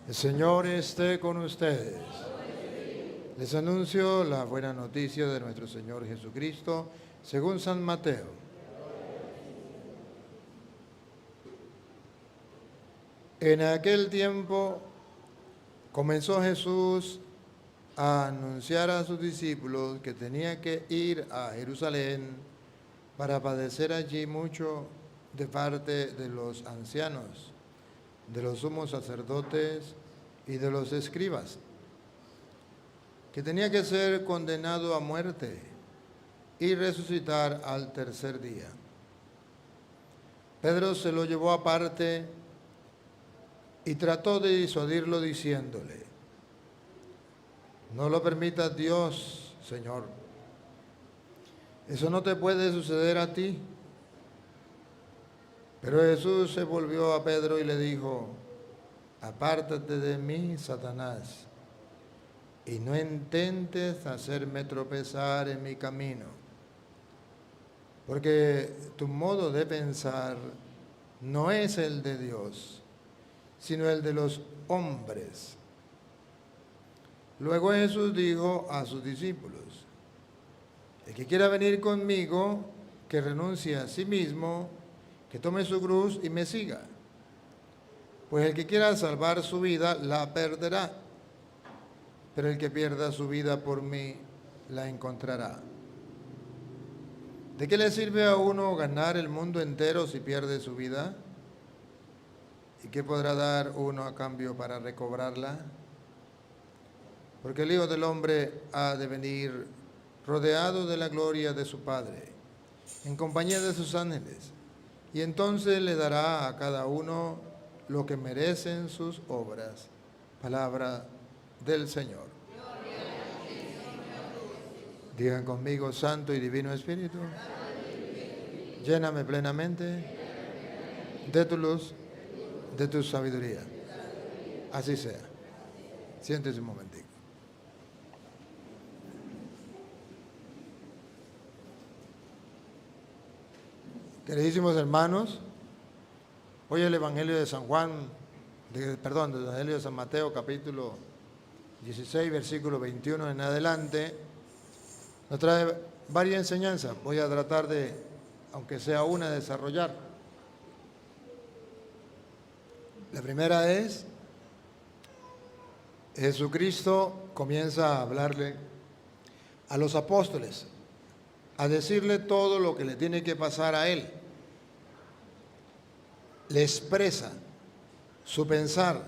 El Señor esté con ustedes. Les anuncio la buena noticia de nuestro Señor Jesucristo, según San Mateo. En aquel tiempo comenzó Jesús a anunciar a sus discípulos que tenía que ir a Jerusalén para padecer allí mucho de parte de los ancianos, de los sumos sacerdotes y de los escribas, que tenía que ser condenado a muerte y resucitar al tercer día. Pedro se lo llevó aparte y trató de disuadirlo diciéndole: no lo permita Dios, Señor. Eso no te puede suceder a ti. Pero Jesús se volvió a Pedro y le dijo: apártate de mí, Satanás, y no intentes hacerme tropezar en mi camino, porque tu modo de pensar no es el de Dios, sino el de los hombres. Luego Jesús dijo a sus discípulos: el que quiera venir conmigo, que renuncie a sí mismo, que tome su cruz y me siga. Pues el que quiera salvar su vida, la perderá, pero el que pierda su vida por mí, la encontrará. ¿De qué le sirve a uno ganar el mundo entero si pierde su vida? ¿Y qué podrá dar uno a cambio para recobrarla? Porque el Hijo del Hombre ha de venir rodeado de la gloria de su Padre, en compañía de sus ángeles, y entonces le dará a cada uno lo que merecen sus obras. Palabra del Señor. Digan conmigo: Santo y Divino Espíritu, lléname plenamente de tu luz, de tu sabiduría. Así sea. Siéntese un momentico. Queridísimos hermanos, hoy el Evangelio de San Juan, del Evangelio de San Mateo, capítulo 16, versículo 21 en adelante, nos trae varias enseñanzas. Voy a tratar de, aunque sea una, desarrollar. La primera es: Jesucristo comienza a hablarle a los apóstoles, a decirle todo lo que le tiene que pasar a él. Le expresa su pensar,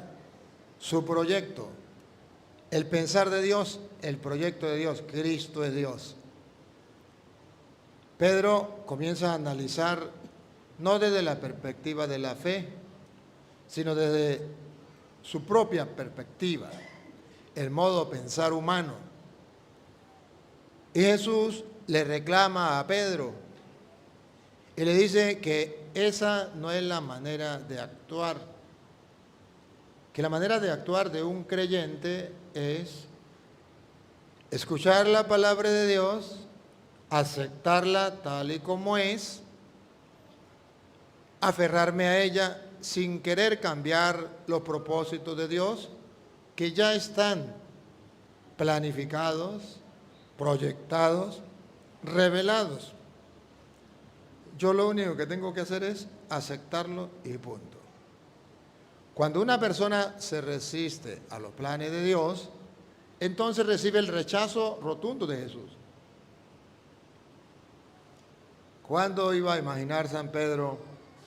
su proyecto, el pensar de Dios, el proyecto de Dios. Cristo es Dios. Pedro comienza a analizar no desde la perspectiva de la fe, sino desde su propia perspectiva, el modo de pensar humano. Y Jesús le reclama a Pedro y le dice que esa no es la manera de actuar, que la manera de actuar de un creyente es escuchar la palabra de Dios, aceptarla tal y como es, aferrarme a ella sin querer cambiar los propósitos de Dios que ya están planificados, proyectados, revelados. Yo lo único que tengo que hacer es aceptarlo y punto. Cuando una persona se resiste a los planes de Dios, entonces recibe el rechazo rotundo de Jesús. ¿Cuándo iba a imaginar San Pedro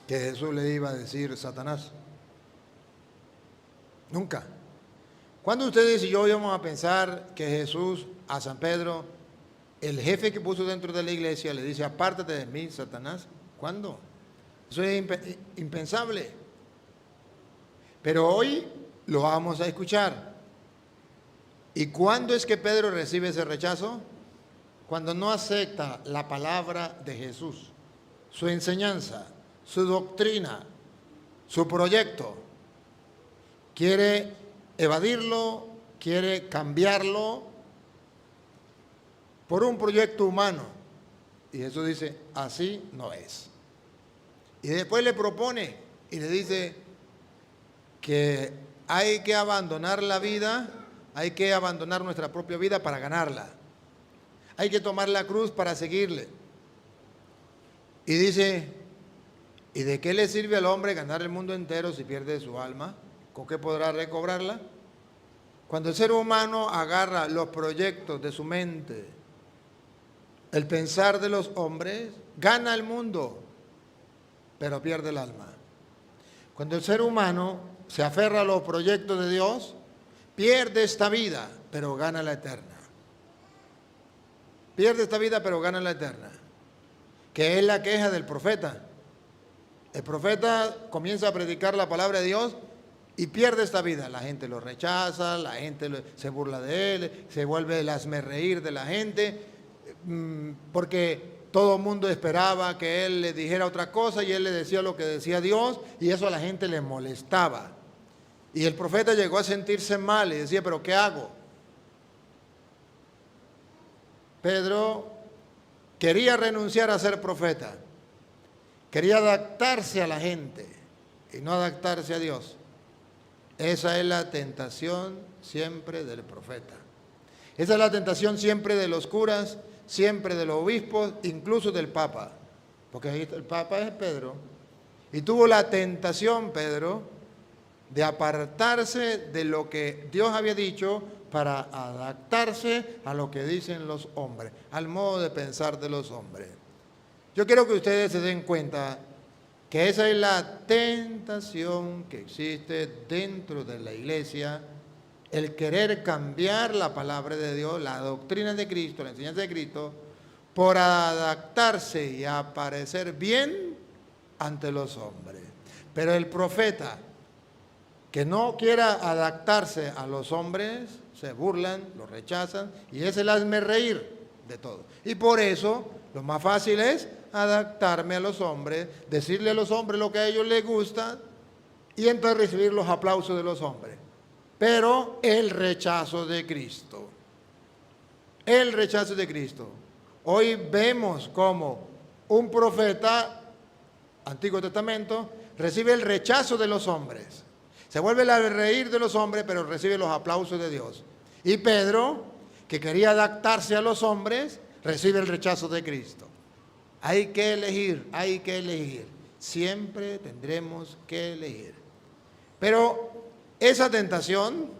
que Jesús le iba a decir Satanás? Nunca. ¿Cuándo ustedes y yo íbamos a pensar que Jesús a San Pedro, el jefe que puso dentro de la iglesia, le dice: apártate de mí, Satanás? ¿Cuándo? Eso es impensable. Pero hoy lo vamos a escuchar. ¿Y cuándo es que Pedro recibe ese rechazo? Cuando no acepta la palabra de Jesús, su enseñanza, su doctrina, su proyecto. Quiere evadirlo, quiere cambiarlo por un proyecto humano. Y Jesús dice: así no es. Y después le propone y le dice que hay que abandonar la vida, hay que abandonar nuestra propia vida para ganarla. Hay que tomar la cruz para seguirle. Y dice, ¿y de qué le sirve al hombre ganar el mundo entero si pierde su alma? ¿Con qué podrá recobrarla? Cuando el ser humano agarra los proyectos de su mente, el pensar de los hombres, gana el mundo, pero pierde el alma. Cuando el ser humano se aferra a los proyectos de Dios, pierde esta vida, pero gana la eterna. Pierde esta vida, pero gana la eterna. Que es la queja del profeta. El profeta comienza a predicar la palabra de Dios y pierde esta vida. La gente lo rechaza, la gente se burla de él, se vuelve el hazmerreír de la gente, porque todo el mundo esperaba que él le dijera otra cosa y él le decía lo que decía Dios, y eso a la gente le molestaba. Y el profeta llegó a sentirse mal y decía, ¿pero qué hago? Pedro quería renunciar a ser profeta, quería adaptarse a la gente y no adaptarse a Dios. Esa es la tentación siempre del profeta. Esa es la tentación siempre de los curas, siempre de los obispos, incluso del Papa. Porque ahí el Papa es Pedro. Y tuvo la tentación, Pedro, de apartarse de lo que Dios había dicho para adaptarse a lo que dicen los hombres, al modo de pensar de los hombres. Yo quiero que ustedes se den cuenta que esa es la tentación que existe dentro de la iglesia, el querer cambiar la palabra de Dios, la doctrina de Cristo, la enseñanza de Cristo, por adaptarse y aparecer bien ante los hombres. Pero el profeta que no quiera adaptarse a los hombres, se burlan, lo rechazan, y es el hazmerreír de todo. Y por eso lo más fácil es adaptarme a los hombres, decirle a los hombres lo que a ellos les gusta y entonces recibir los aplausos de los hombres. Pero el rechazo de Cristo. El rechazo de Cristo. Hoy vemos como un profeta, Antiguo Testamento, recibe el rechazo de los hombres. Se vuelve a reír de los hombres, pero recibe los aplausos de Dios. Y Pedro, que quería adaptarse a los hombres, recibe el rechazo de Cristo. Hay que elegir, hay que elegir. Siempre tendremos que elegir. Pero esa tentación,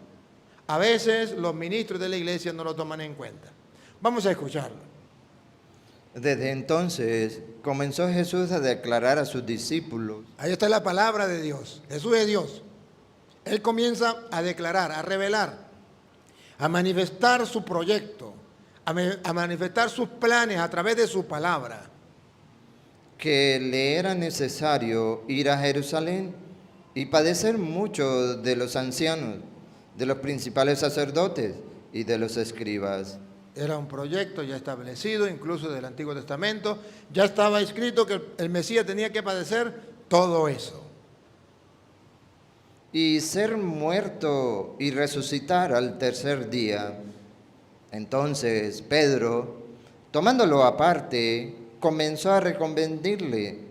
a veces los ministros de la iglesia no lo toman en cuenta. Vamos a escucharlo. Desde entonces comenzó Jesús a declarar a sus discípulos. Ahí está la palabra de Dios. Jesús es Dios. Él comienza a declarar, a revelar, a manifestar su proyecto, a manifestar sus planes a través de su palabra. Que le era necesario ir a Jerusalén y padecer mucho de los ancianos, de los principales sacerdotes y de los escribas. Era un proyecto ya establecido, incluso del Antiguo Testamento. Ya estaba escrito que el Mesías tenía que padecer todo eso. Y ser muerto y resucitar al tercer día. Entonces Pedro, tomándolo aparte, comenzó a reconvenirle.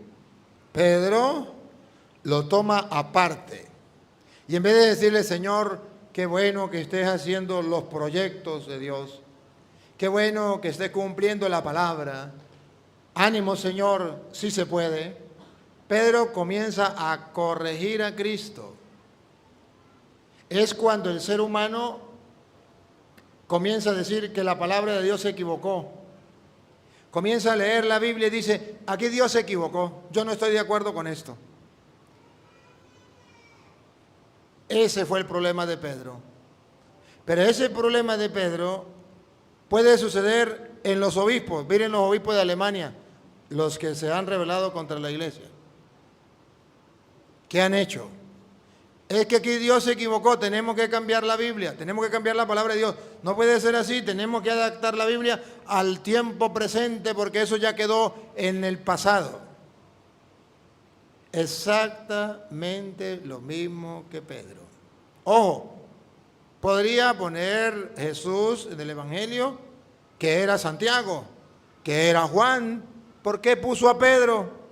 Pedro lo toma aparte. Y en vez de decirle, Señor, qué bueno que estés haciendo los proyectos de Dios, qué bueno que estés cumpliendo la palabra, ánimo, Señor, sí se puede. Pedro comienza a corregir a Cristo. Es cuando el ser humano comienza a decir que la palabra de Dios se equivocó. Comienza a leer la Biblia y dice, aquí Dios se equivocó, yo no estoy de acuerdo con esto. Ese fue el problema de Pedro. Pero ese problema de Pedro puede suceder en los obispos. Miren los obispos de Alemania, los que se han rebelado contra la iglesia. ¿Qué han hecho? Es que aquí Dios se equivocó, tenemos que cambiar la Biblia, tenemos que cambiar la palabra de Dios. No puede ser así, tenemos que adaptar la Biblia al tiempo presente porque eso ya quedó en el pasado. Exactamente lo mismo que Pedro. Ojo, podría poner Jesús en el Evangelio que era Santiago, que era Juan. ¿Por qué puso a Pedro?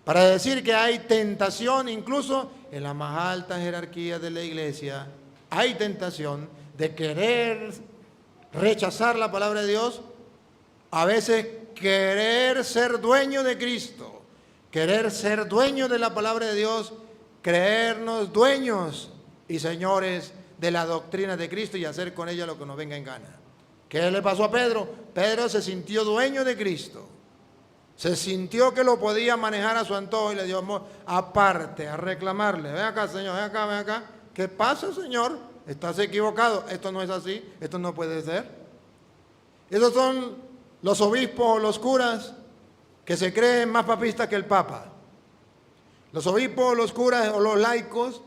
Para decir que hay tentación incluso en la más alta jerarquía de la iglesia hay tentación de querer rechazar la palabra de Dios, a veces querer ser dueño de Cristo, querer ser dueño de la palabra de Dios, creernos dueños y señores de la doctrina de Cristo y hacer con ella lo que nos venga en gana. ¿Qué le pasó a Pedro? Pedro se sintió dueño de Cristo. Se sintió que lo podía manejar a su antojo y le dio aparte a reclamarle. Ven acá, Señor, ven acá, ven acá. ¿Qué pasa, Señor? Estás equivocado. Esto no es así. Esto no puede ser. Esos son los obispos o los curas que se creen más papistas que el Papa. Los obispos, los curas o los laicos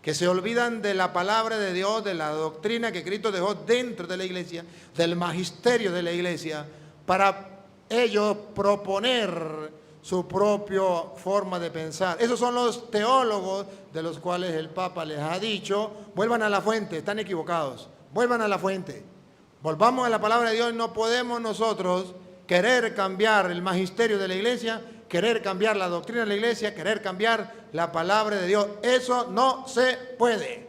que se olvidan de la palabra de Dios, de la doctrina que Cristo dejó dentro de la iglesia, del magisterio de la iglesia, para ellos proponer su propia forma de pensar. Esos son los teólogos de los cuales el Papa les ha dicho, vuelvan a la fuente, están equivocados, vuelvan a la fuente. Volvamos a la palabra de Dios. No podemos nosotros querer cambiar el magisterio de la iglesia, querer cambiar la doctrina de la iglesia, querer cambiar la palabra de Dios. Eso no se puede.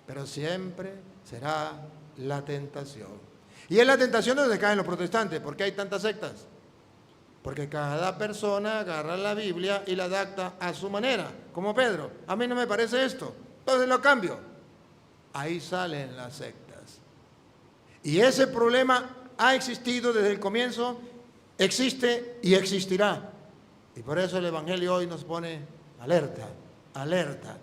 Pero siempre será la tentación. Y es la tentación donde caen los protestantes. ¿Por qué hay tantas sectas? Porque cada persona agarra la Biblia y la adapta a su manera, como Pedro. A mí no me parece esto, entonces lo cambio. Ahí salen las sectas. Y ese problema ha existido desde el comienzo, existe y existirá. Y por eso el Evangelio hoy nos pone alerta, alerta.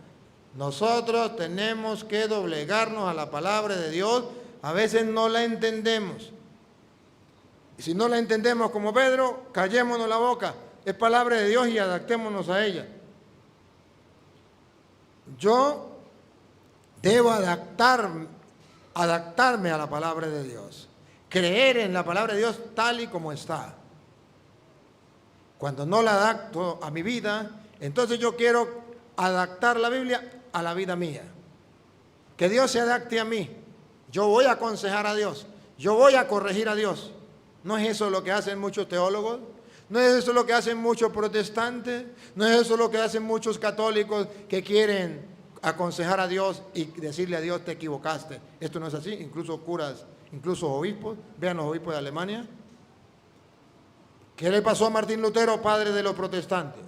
Nosotros tenemos que doblegarnos a la palabra de Dios. A veces no la entendemos. Y si no la entendemos como Pedro, callémonos la boca. Es palabra de Dios y adaptémonos a ella. Yo debo adaptarme a la palabra de Dios. Creer en la palabra de Dios tal y como está. Cuando no la adapto a mi vida, entonces yo quiero adaptar la Biblia a la vida mía. Que Dios se adapte a mí. Yo voy a aconsejar a Dios. Yo voy a corregir a Dios. ¿No es eso lo que hacen muchos teólogos? ¿No es eso lo que hacen muchos protestantes? ¿No es eso lo que hacen muchos católicos que quieren aconsejar a Dios y decirle a Dios, te equivocaste? Esto no es así. Incluso curas, incluso obispos. Vean los obispos de Alemania. ¿Qué le pasó a Martín Lutero, padre de los protestantes?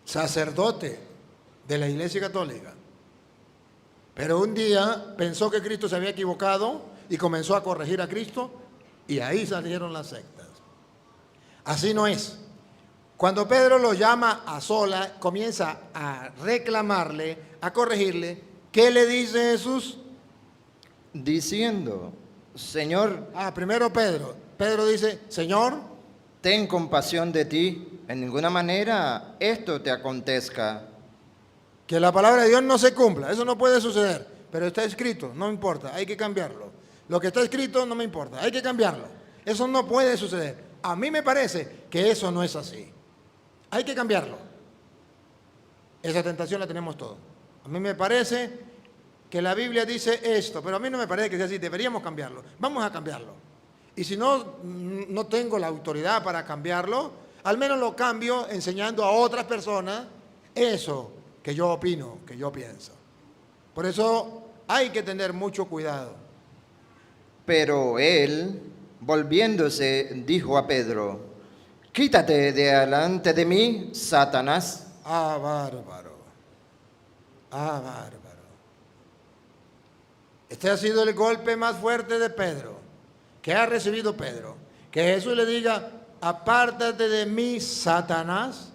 Sacerdote de la Iglesia Católica. Pero un día pensó que Cristo se había equivocado y comenzó a corregir a Cristo y ahí salieron las sectas. Así no es. Cuando Pedro lo llama a sola, comienza a reclamarle, a corregirle, ¿qué le dice Jesús? Diciendo, Señor, Primero Pedro dice, Señor, ten compasión de ti, en ninguna manera esto te acontezca. que la palabra de Dios no se cumpla, eso no puede suceder, pero está escrito, no importa, hay que cambiarlo. Lo que está escrito no me importa, hay que cambiarlo. Eso no puede suceder. A mí me parece que eso no es así. Hay que cambiarlo. Esa tentación la tenemos todos. A mí me parece que la Biblia dice esto, pero a mí no me parece que sea así, deberíamos cambiarlo. Vamos a cambiarlo. Y si no tengo la autoridad para cambiarlo, al menos lo cambio enseñando a otras personas eso que yo opino, que yo pienso. Por eso hay que tener mucho cuidado. Pero él, volviéndose, dijo a Pedro, quítate de delante de mí, Satanás. Bárbaro. Bárbaro. Este ha sido el golpe más fuerte de Pedro, que ha recibido Pedro. Que Jesús le diga, apártate de mí, Satanás.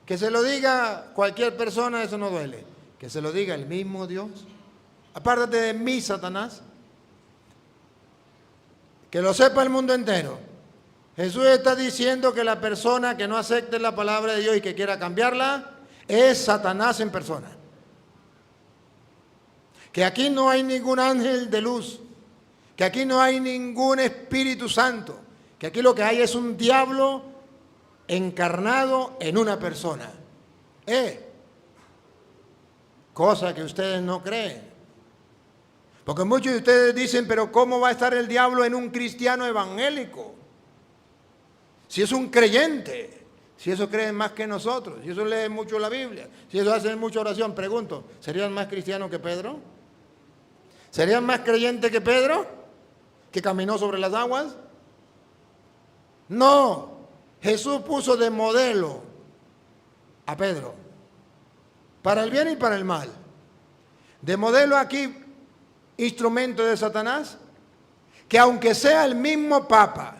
Que se lo diga cualquier persona, eso no duele. Que se lo diga el mismo Dios. Apártate de mí, Satanás. Que lo sepa el mundo entero. Jesús está diciendo que la persona que no acepte la palabra de Dios y que quiera cambiarla es Satanás en persona. Que aquí no hay ningún ángel de luz, que aquí no hay ningún Espíritu Santo, que aquí lo que hay es un diablo encarnado en una persona. Cosa que ustedes no creen. Porque muchos de ustedes dicen, pero ¿cómo va a estar el diablo en un cristiano evangélico? Si es un creyente, Si eso creen más que nosotros, si eso leen mucho la Biblia, si eso hacen mucha oración, pregunto, ¿serían más cristianos que Pedro? ¿Serían más creyentes que Pedro, que caminó sobre las aguas? No, Jesús puso de modelo a Pedro, para el bien y para el mal. De modelo aquí, instrumento de Satanás, que aunque sea el mismo Papa,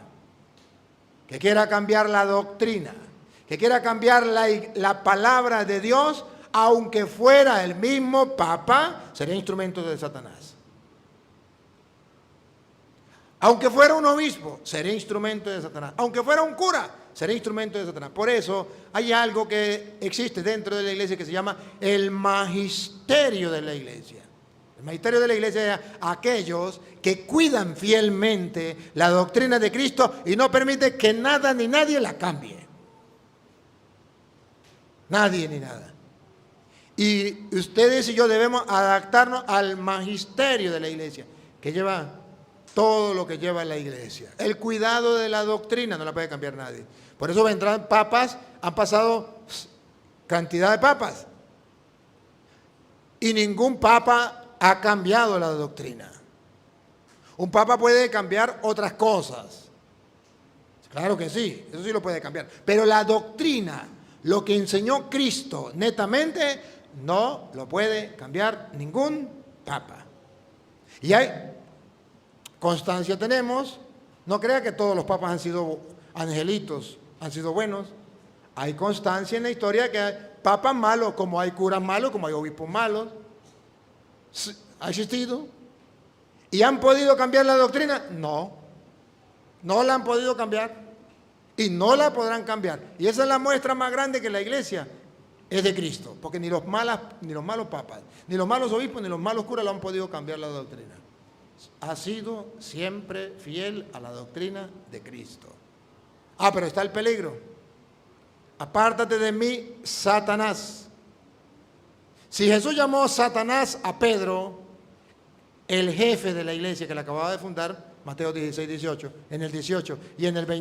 que quiera cambiar la doctrina, que quiera cambiar la palabra de Dios, aunque fuera el mismo Papa, sería instrumento de Satanás. Aunque fuera un obispo, sería instrumento de Satanás. Aunque fuera un cura, sería instrumento de Satanás. Por eso hay algo que existe dentro de la iglesia que se llama el magisterio de la iglesia. El magisterio de la iglesia es aquellos que cuidan fielmente la doctrina de Cristo y no permiten que nada ni nadie la cambie. Nadie ni nada. Y ustedes y yo debemos adaptarnos al magisterio de la iglesia, que lleva todo lo que lleva la iglesia. El cuidado de la doctrina no la puede cambiar nadie. Por eso vendrán papas, han pasado cantidad de papas. Y ningún papa ha cambiado la doctrina. Un papa puede cambiar otras cosas. Claro que sí, eso sí lo puede cambiar. Pero la doctrina, lo que enseñó Cristo netamente, no lo puede cambiar ningún papa. Y hay constancia tenemos, no crea que todos los papas han sido angelitos, han sido buenos. Hay constancia en la historia que hay papas malos, como hay curas malos, como hay obispos malos. ¿Ha existido? ¿Y han podido cambiar la doctrina? No, no la han podido cambiar y no la podrán cambiar. Y esa es la muestra más grande que la iglesia es de Cristo, porque ni los malos papas, ni los malos obispos, ni los malos curas lo han podido cambiar la doctrina. Ha sido siempre fiel a la doctrina de Cristo. Pero está el peligro. Apártate de mí, Satanás. Si Jesús llamó Satanás a Pedro, el jefe de la iglesia que le acababa de fundar, Mateo 16, 18, en el 18 y en el 20.